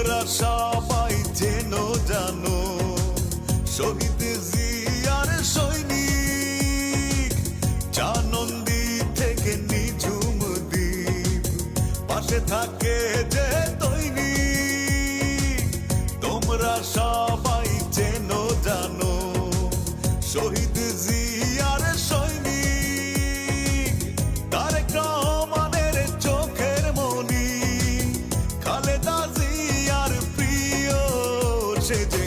তোমরা সবাই চেনো জানো শহীদ জিয়ার সৈনিক, চানন্দি থেকে নিঝুম দ্বীপ পাশে থাকে যে দৈনিক। তোমরা সবাই চেনো জানো শহীদ জিয়ার সৈনিক, তারেক রহমানের চোখের মনি, খালেদা জিয়ার প্রিয় সে যে